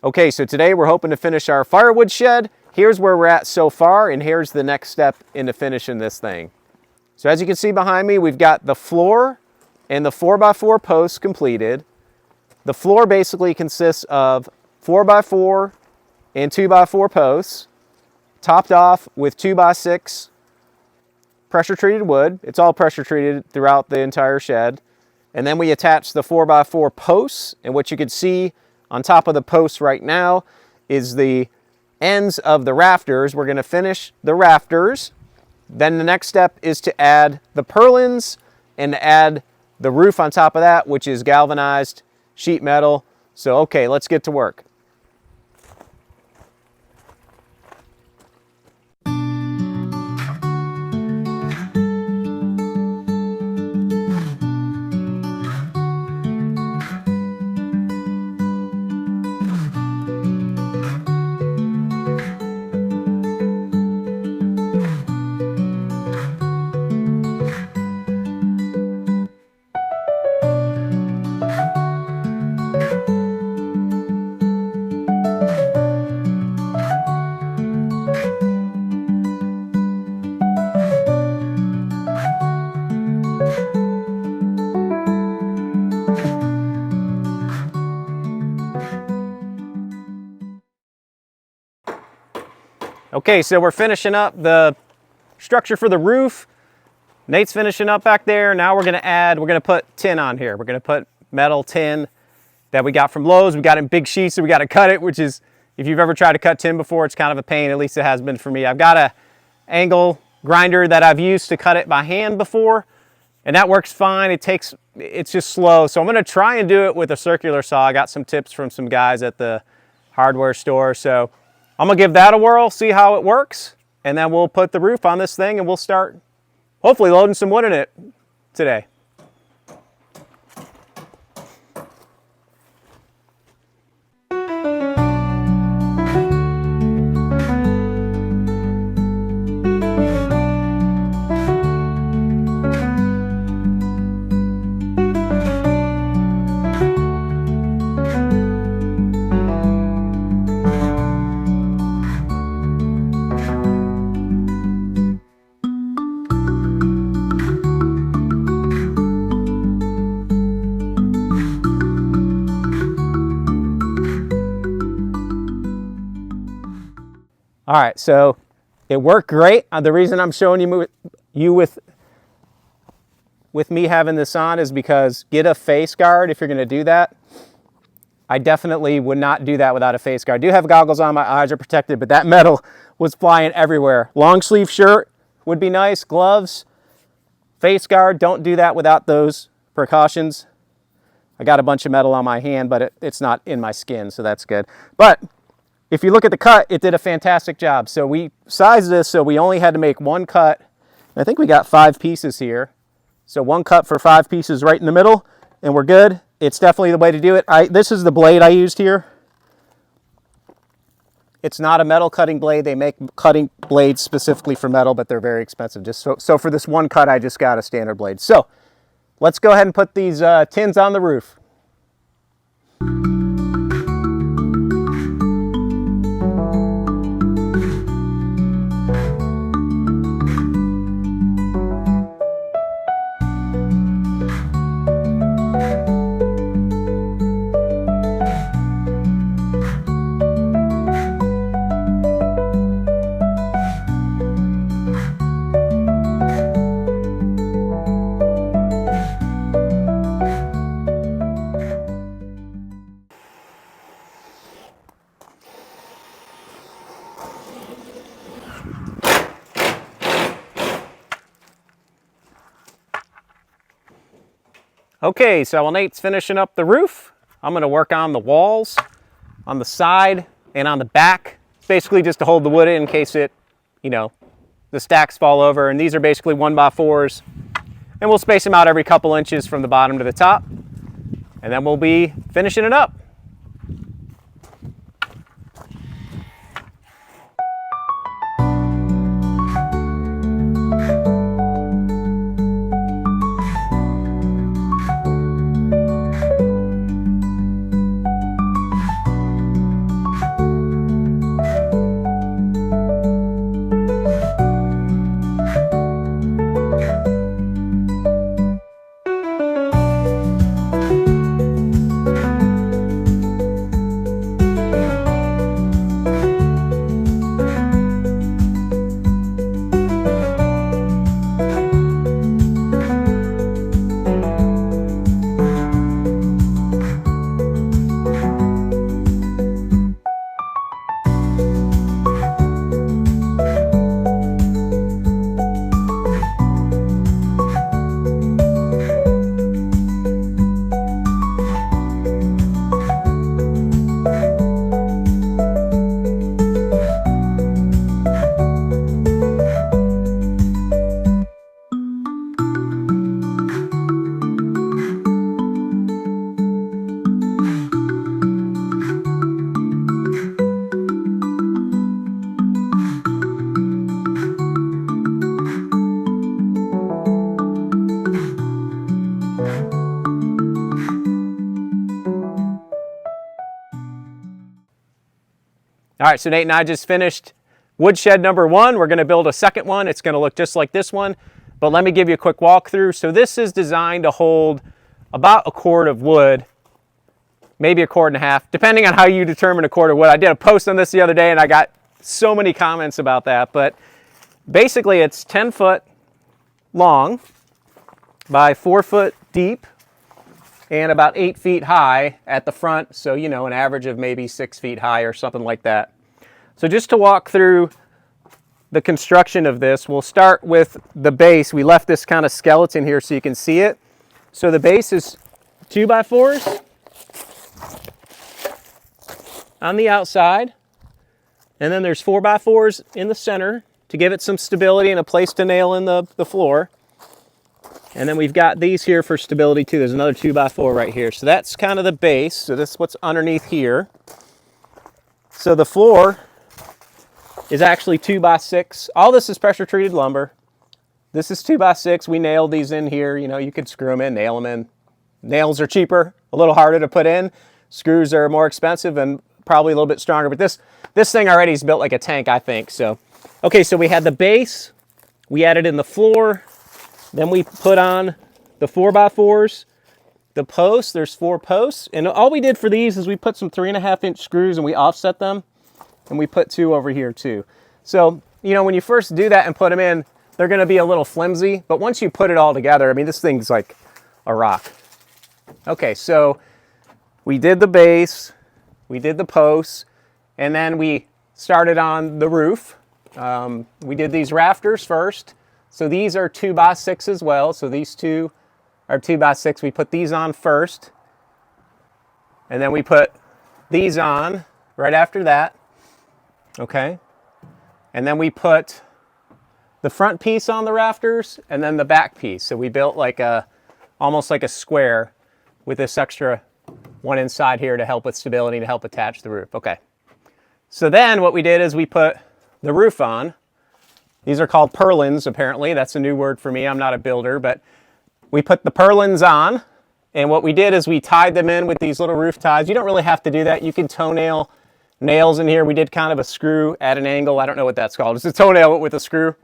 Okay, so today we're hoping to finish our firewood shed. Here's where we're at so far, and here's the next step into finishing this thing. So as you can see behind me, we've got the floor and the 4x4 posts completed. The floor basically consists of 4x4 and 2x4 posts, topped off with 2x6 pressure treated wood. It's all pressure treated throughout the entire shed. And then we attach the 4x4 posts, and what you can see on top of the posts right now is the ends of the rafters. We're going to finish the rafters. Then the next step is to add the purlins and to add the roof on top of that, which is galvanized sheet metal. So okay, let's get to work. Okay, so we're finishing up the structure for the roof. Nate's finishing up back there. Now we're gonna put tin on here. We're gonna put metal tin that we got from Lowe's. We got it in big sheets, so we gotta cut it, which is, if you've ever tried to cut tin before, it's kind of a pain. At least it has been for me. I've got a angle grinder that I've used to cut it by hand before, and that works fine. It's just slow. So I'm gonna try and do it with a circular saw. I got some tips from some guys at the hardware store. So I'm gonna give that a whirl, see how it works, and then we'll put the roof on this thing and we'll start hopefully loading some wood in it today. All right, so it worked great. The reason I'm showing you with me having this on is because get a face guard if you're gonna do that. I definitely would not do that without a face guard. I do have goggles on, my eyes are protected, but that metal was flying everywhere. Long sleeve shirt would be nice, gloves, face guard. Don't do that without those precautions. I got a bunch of metal on my hand, but it's not in my skin, so that's good. But if you look at the cut, it did a fantastic job. So we sized this so we only had to make one cut. I think we got 5 pieces here. So one cut for 5 pieces right in the middle, and we're good. It's definitely the way to do it. This is the blade I used here. It's not a metal cutting blade. They make cutting blades specifically for metal, but they're very expensive. So for this one cut, I just got a standard blade. So let's go ahead and put these tins on the roof. Okay, so while Nate's finishing up the roof, I'm gonna work on the walls, on the side and on the back. It's basically just to hold the wood in case it, the stacks fall over. And these are basically 1x4s. And we'll space them out every couple inches from the bottom to the top. And then we'll be finishing it up. All right, so Nate and I just finished woodshed number 1. We're going to build a second one. It's going to look just like this one, but let me give you a quick walkthrough. So this is designed to hold about a cord of wood, maybe a cord and a half, depending on how you determine a cord of wood. I did a post on this the other day and I got so many comments about that, but basically it's 10 foot long by 4 foot deep and about 8 feet high at the front. So, you know, an average of maybe 6 feet high or something like that. So just to walk through the construction of this, we'll start with the base. We left this kind of skeleton here so you can see it. So the base is 2x4s on the outside, and then there's 4x4s in the center to give it some stability and a place to nail in the floor. And then we've got these here for stability too. There's another 2x4 right here. So that's kind of the base. So this is what's underneath here. So the floor is actually 2x6. All this is pressure treated lumber. This is 2x6. We nailed these in here. You know, you could screw them in, nail them in. Nails are cheaper, a little harder to put in. Screws are more expensive and probably a little bit stronger. But this thing already is built like a tank, I think. So, okay, so we had the base. We added in the floor. Then we put on the 4x4s, the posts. There's 4 posts. And all we did for these is we put some 3.5-inch screws and we offset them. And we put 2 over here too. So, you know, when you first do that and put them in, they're going to be a little flimsy. But once you put it all together, I mean, this thing's like a rock. Okay, so we did the base, we did the posts, and then we started on the roof. We did these rafters first. So these are 2x6 as well. So these 2 are 2x6. We put these on first. And then we put these on right after that. Okay. And then we put the front piece on the rafters and then the back piece. So we built like almost like a square with this extra one inside here to help with stability, to help attach the roof. Okay. So then what we did is we put the roof on. These are called purlins, apparently. That's a new word for me. I'm not a builder, but we put the purlins on. And what we did is we tied them in with these little roof ties. You don't really have to do that. You can toenail nails in here. We did kind of a screw at an angle. I don't know what that's called. It's a toenail with a screw.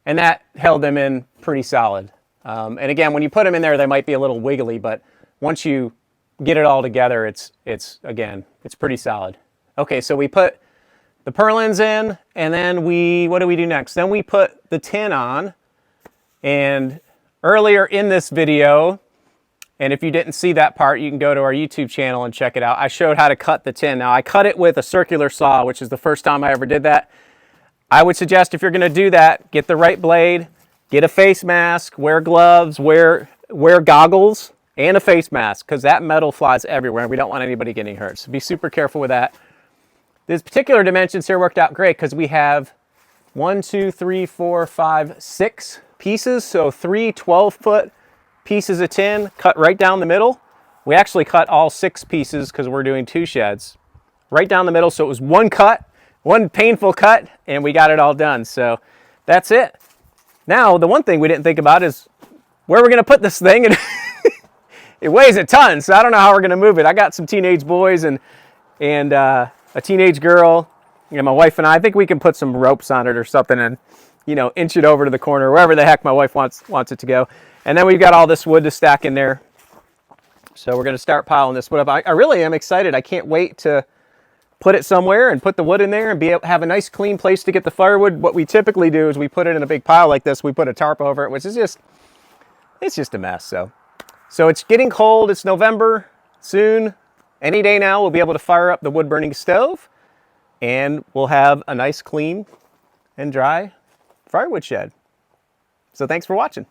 And that held them in pretty solid. And again, when you put them in there, they might be a little wiggly, but once you get it all together, it's pretty solid. Okay, so we put the purlins in, and then what do we do next? Then we put the tin on. And earlier in this video, and if you didn't see that part, you can go to our YouTube channel and check it out. I showed how to cut the tin. Now, I cut it with a circular saw, which is the first time I ever did that. I would suggest if you're going to do that, get the right blade, get a face mask, wear gloves, wear goggles, and a face mask, because that metal flies everywhere, and we don't want anybody getting hurt. So be super careful with that. These particular dimensions here worked out great because we have 1, 2, 3, 4, 5, 6 pieces. So 3 12-foot pieces of tin cut right down the middle. We actually cut all 6 pieces because we're doing 2 sheds. Right down the middle, so it was one cut, one painful cut, and we got it all done. So that's it. Now, the one thing we didn't think about is where we're going to put this thing. And it weighs a ton, so I don't know how we're going to move it. I got some teenage boys and a teenage girl, you know, my wife and I think we can put some ropes on it or something and, you know, inch it over to the corner, wherever the heck my wife wants it to go. And then we've got all this wood to stack in there. So we're going to start piling this wood up. I really am excited. I can't wait to put it somewhere and put the wood in there and have a nice clean place to get the firewood. What we typically do is we put it in a big pile like this. We put a tarp over it, which is it's just a mess. So it's getting cold. It's November soon. Any day now, we'll be able to fire up the wood burning stove and we'll have a nice, clean and dry firewood shed. So thanks for watching.